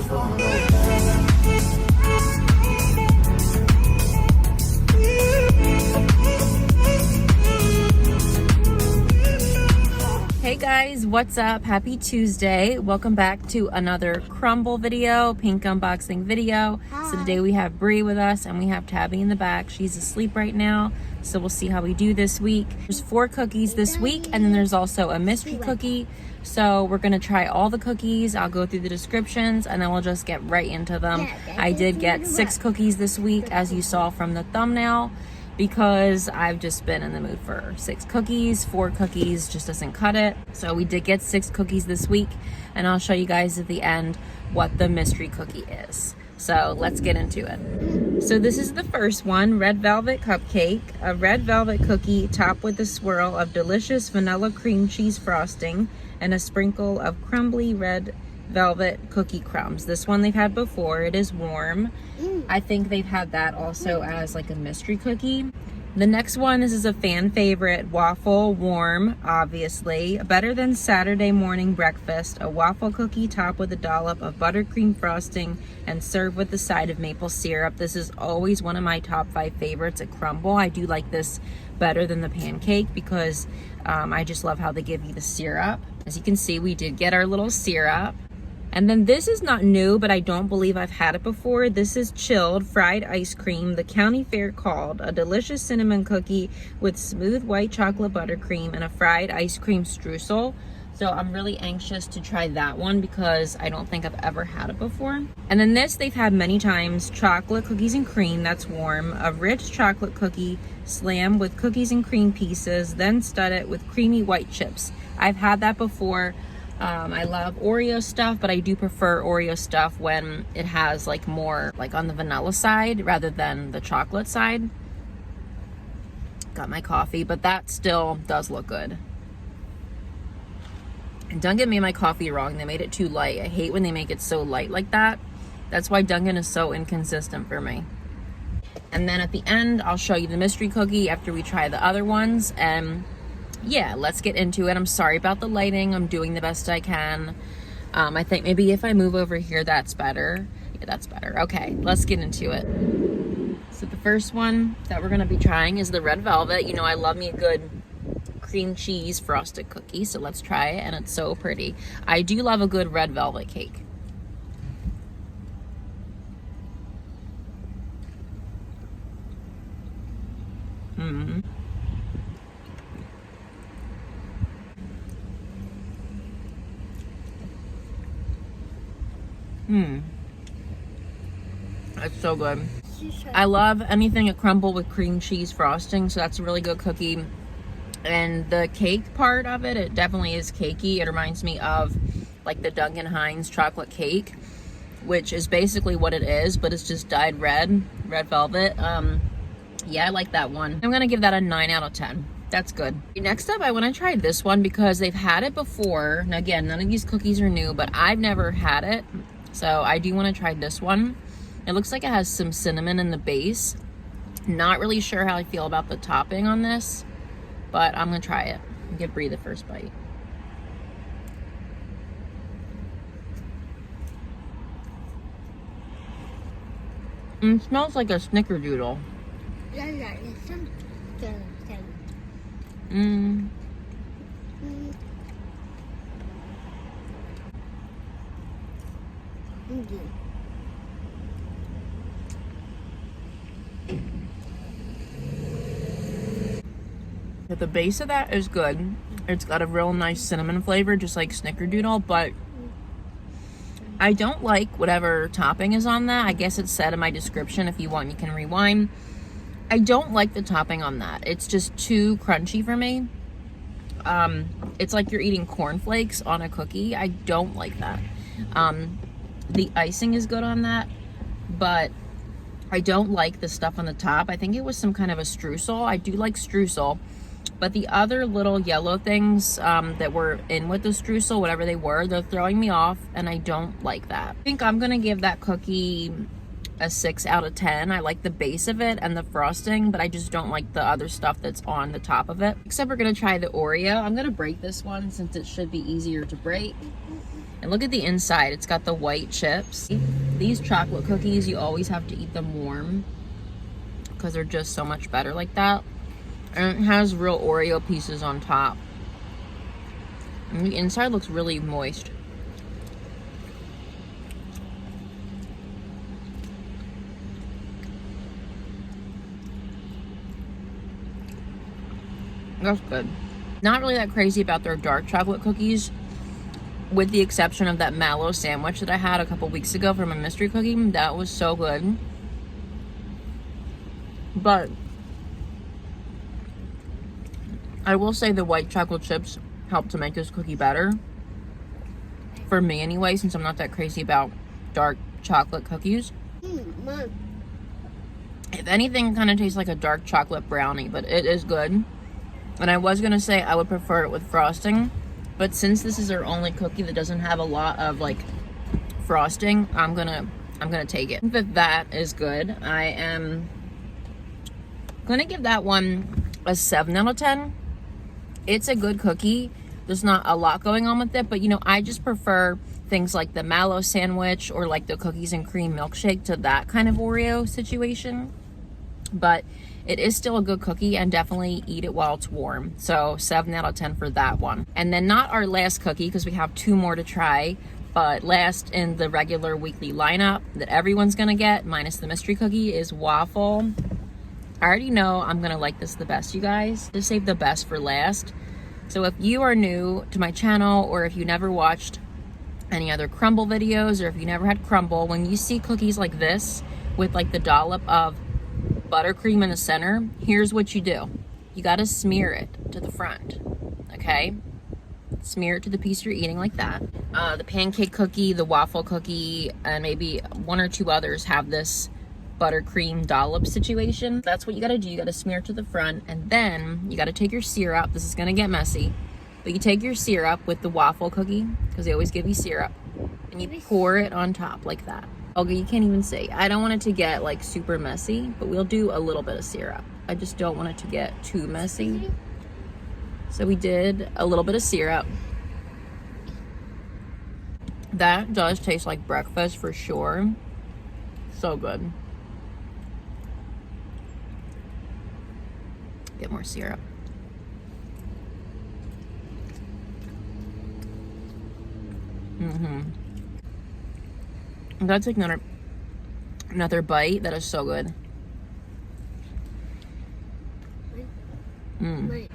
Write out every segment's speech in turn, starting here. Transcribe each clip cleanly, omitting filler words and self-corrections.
Hey guys, what's up? Happy Tuesday. Welcome back to another Crumbl video, pink unboxing video. Hi. So today we have Bree with us and we have Tabby in the back. She's asleep right now, so we'll see how we do this week. There's 4 cookies this week, and then there's also a mystery cookie. So we're gonna try all the cookies. I'll go through the descriptions and then we'll just get right into them. I did get 6 cookies this week, as you saw from the thumbnail, because I've just been in the mood for 6 cookies. 4 cookies just doesn't cut it. So we did get 6 cookies this week, and I'll show you guys at the end what the mystery cookie is. So let's get into it. So this is the first one, red velvet cupcake, a red velvet cookie topped with a swirl of delicious vanilla cream cheese frosting and a sprinkle of crumbly red velvet cookie crumbs. This one they've had before. It is warm. I think they've had that also as like a mystery cookie. The next one, this is a fan favorite, waffle, warm, obviously. Better than Saturday morning breakfast, a waffle cookie topped with a dollop of buttercream frosting and served with a side of maple syrup. This is always one of my top 5 favorites at Crumbl. I do like this better than the pancake because I just love how they give you the syrup. As you can see, we did get our little syrup. And then this is not new, but I don't believe I've had it before. This is chilled fried ice cream, the county fair called, a delicious cinnamon cookie with smooth white chocolate buttercream and a fried ice cream streusel. So I'm really anxious to try that one because I don't think I've ever had it before. And then this they've had many times, chocolate cookies and cream, that's warm, a rich chocolate cookie slammed with cookies and cream pieces, then studded with creamy white chips. I've had that before. I love Oreo stuff, but I do prefer Oreo stuff when it has like more like on the vanilla side rather than the chocolate side. Got my coffee, but that still does look good. And Dunkin' made my coffee wrong. They made it too light. I hate when they make it so light like that. That's why Dunkin' is so inconsistent for me. And then at the end, I'll show you the mystery cookie after we try the other ones. And yeah, let's get into it. I'm sorry about the lighting. I'm doing the best I can. I think maybe if I move over here, that's better. Yeah, that's better. Okay, let's get into it. So the first one that we're gonna be trying is the red velvet. You know, I love me a good cream cheese frosted cookie, so let's try it, and it's so pretty. I do love a good red velvet cake. It's so good. I love anything at Crumbl with cream cheese frosting, so that's a really good cookie. And the cake part of it, it definitely is cakey. It reminds me of like the Duncan Hines chocolate cake, which is basically what it is, but it's just dyed red velvet. Yeah, I like that one. I'm gonna give that a 9 out of 10. That's good. Next up, I want to try this one because they've had it before. Now again, none of these cookies are new, but I've never had it. So I do want to try this one. It looks like it has some cinnamon in the base. Not really sure how I feel about the topping on this, but I'm gonna try it. Give Bree the first bite. It smells like a snickerdoodle. The base of that is good. It's got a real nice cinnamon flavor, just like snickerdoodle, but I don't like whatever topping is on that. I guess it's said in my description. If you want, you can rewind. I don't like the topping on that. It's just too crunchy for me. It's like you're eating cornflakes on a cookie. I don't like that. The icing is good on that, but I don't like the stuff on the top. I think it was some kind of a streusel. I do like streusel, but the other little yellow things that were in with the streusel, whatever they were, they're throwing me off, and I don't like that. I think I'm gonna give that cookie a 6 out of 10. I like the base of it and the frosting, but I just don't like the other stuff that's on the top of it. Except we're gonna try the Oreo. I'm gonna break this one since it should be easier to break. And look at the inside. It's got the white chips. These chocolate cookies, you always have to eat them warm because they're just so much better like that. And it has real Oreo pieces on top. And the inside looks really moist. That's good. Not really that crazy about their dark chocolate cookies, with the exception of that mallow sandwich that I had a couple weeks ago from a mystery cookie. That was so good. But I will say the white chocolate chips helped to make this cookie better. For me anyway, since I'm not that crazy about dark chocolate cookies. Mom. If anything, it kind of tastes like a dark chocolate brownie, but it is good. And I was gonna say I would prefer it with frosting, but since this is our only cookie that doesn't have a lot of like frosting, I'm gonna take it. I think that is good. I am gonna give that one a 7 out of 10. It's a good cookie. There's not a lot going on with it, but you know, I just prefer things like the mallow sandwich or like the cookies and cream milkshake to that kind of Oreo situation. But it is still a good cookie, and definitely eat it while it's warm. So 7 out of 10 for that one. And then not our last cookie, because we have 2 more to try, but last in the regular weekly lineup that everyone's gonna get, minus the mystery cookie, is Waffle. I already know I'm gonna like this the best, you guys. Just save the best for last. So if you are new to my channel, or if you never watched any other Crumbl videos, or if you never had Crumbl, when you see cookies like this with like the dollop of buttercream in the center, here's what you do. You got to smear it to the front, okay? Smear it to the piece you're eating like that. The pancake cookie, the waffle cookie, and maybe 1 or 2 others have this buttercream dollop situation. That's what you got to do. You got to smear it to the front, and then you got to take your syrup. This is going to get messy, but you take your syrup with the waffle cookie, because they always give you syrup, and you pour it on top like that. Okay, you can't even see. I don't want it to get like super messy, but we'll do a little bit of syrup. I just don't want it to get too messy. So we did a little bit of syrup. That does taste like breakfast for sure. So good. Get more syrup. I'm gonna take another bite. That is so good. And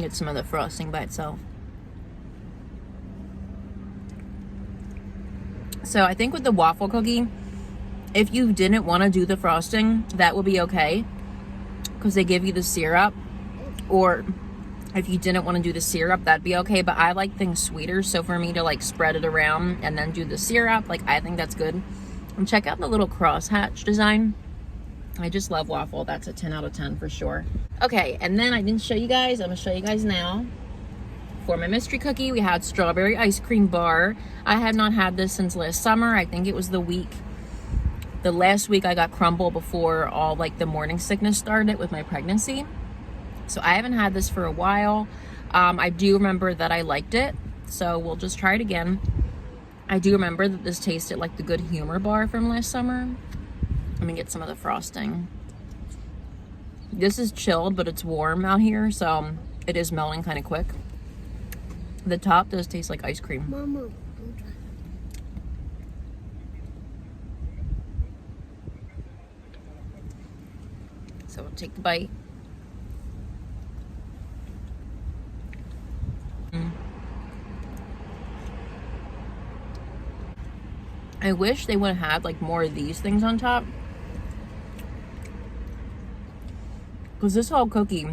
get some of the frosting by itself. So I think with the waffle cookie, if you didn't want to do the frosting, that would be okay, because they give you the syrup. Or if you didn't want to do the syrup, that'd be okay, but I like things sweeter, so for me to like spread it around and then do the syrup, like I think that's good. And check out the little crosshatch design. I just love Waffle. That's a 10 out of 10 for sure. Okay, and then I didn't show you guys. I'm gonna show you guys now. For my mystery cookie, we had strawberry ice cream bar. I had not had this since last summer. I think it was the last week I got Crumbl before all like the morning sickness started with my pregnancy. So I haven't had this for a while. I do remember that I liked it, so we'll just try it again. I do remember that this tasted like the Good Humor bar from last summer. Let me get some of the frosting. This is chilled, but it's warm out here, so it is melting kind of quick. The top does taste like ice cream. Mama, So we'll take the bite. I wish they would have had like more of these things on top, because this whole cookie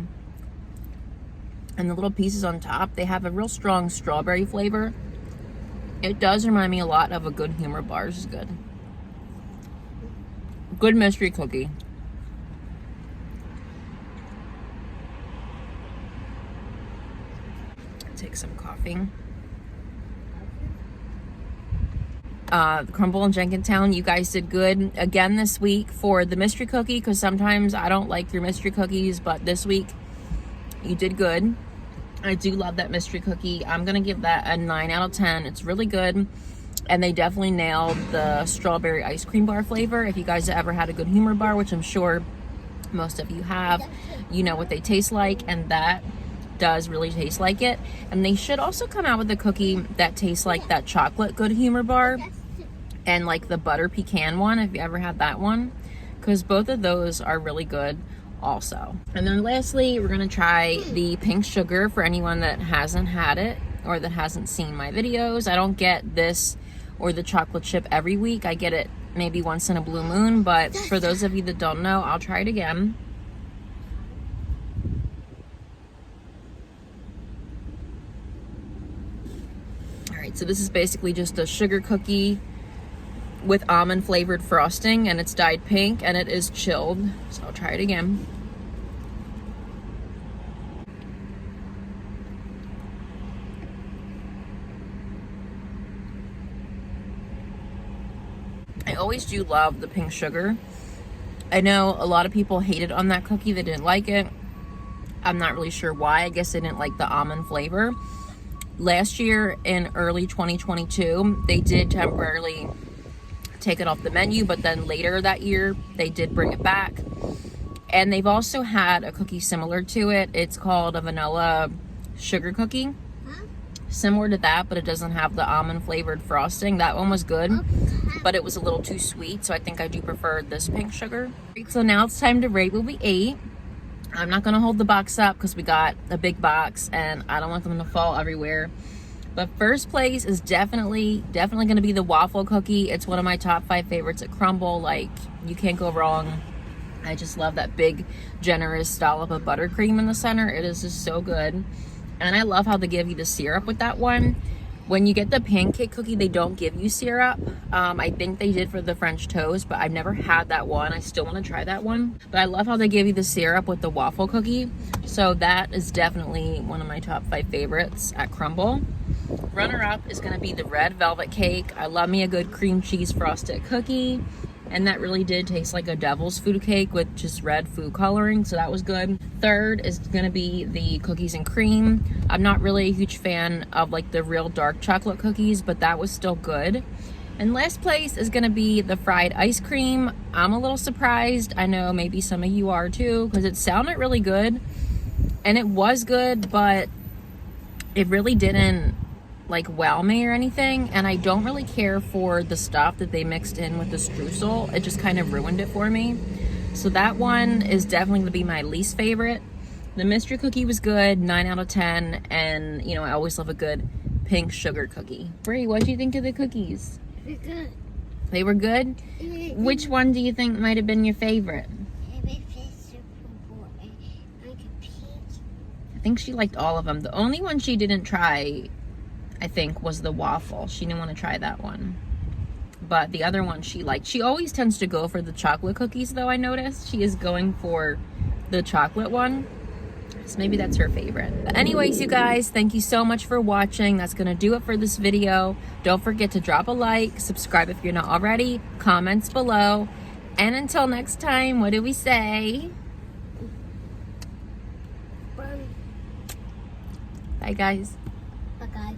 and the little pieces on top, they have a real strong strawberry flavor. It does remind me a lot of a Good Humor bar. This is good. Good mystery cookie. Take some coffee. Crumbl and Jenkintown, you guys did good again this week for the mystery cookie, because sometimes I don't like your mystery cookies, but this week you did good. I do love that mystery cookie. I'm gonna give that a 9 out of 10. It's really good. And they definitely nailed the strawberry ice cream bar flavor. If you guys have ever had a good humor bar, which I'm sure most of you have, you know what they taste like, and that does really taste like it. And they should also come out with a cookie that tastes like that chocolate good humor bar and like the butter pecan one, if you ever had that one, because both of those are really good also. And then lastly, we're gonna try the pink sugar for anyone that hasn't had it or that hasn't seen my videos. I don't get this or the chocolate chip every week. I get it maybe once in a blue moon, but for those of you that don't know, I'll try it again. All right, so this is basically just a sugar cookie with almond flavored frosting, and it's dyed pink and it is chilled. So I'll try it again. I always do love the pink sugar. I know a lot of people hated on that cookie. They didn't like it. I'm not really sure why. I guess they didn't like the almond flavor. Last year in early 2022, they did temporarily take it off the menu, but then later that year, they did bring it back. And they've also had a cookie similar to it. It's called a vanilla sugar cookie. Similar to that, but it doesn't have the almond flavored frosting. That one was good, but it was a little too sweet, so I think I do prefer this pink sugar. So now it's time to rate what we ate. I'm not gonna hold the box up because we got a big box and I don't want them to fall everywhere. But first place is definitely gonna be the waffle cookie. It's one of my top 5 favorites at Crumbl. Like, you can't go wrong. I just love that big, generous dollop of buttercream in the center. It is just so good. And I love how they give you the syrup with that one. When you get the pancake cookie, they don't give you syrup. I think they did for the French toast, but I've never had that one. I still want to try that one. But I love how they give you the syrup with the waffle cookie. So that is definitely one of my top 5 favorites at Crumbl. Runner-up is going to be the red velvet cake. I love me a good cream cheese frosted cookie. And that really did taste like a devil's food cake with just red food coloring, so that was good. Third is gonna be the cookies and cream. I'm not really a huge fan of like the real dark chocolate cookies, but that was still good. And last place is gonna be the fried ice cream. I'm a little surprised. I know maybe some of you are too, because it sounded really good. And it was good, but it really didn't like wow me or anything, and I don't really care for the stuff that they mixed in with the streusel. It just kind of ruined it for me. So that one is definitely gonna be my least favorite. The mystery cookie was good, 9 out of 10, and you know, I always love a good pink sugar cookie. Brie, what do you think of the cookies? They're good. They were good? Which one do you think might have been your favorite? I think she liked all of them. The only one she didn't try, I think, was the waffle. She didn't want to try that one. But the other one she liked. She always tends to go for the chocolate cookies, though, I noticed. She is going for the chocolate one. So maybe that's her favorite. But anyways, you guys, thank you so much for watching. That's going to do it for this video. Don't forget to drop a like, subscribe if you're not already, comments below. And until next time, what do we say? Bye, guys. Bye, guys.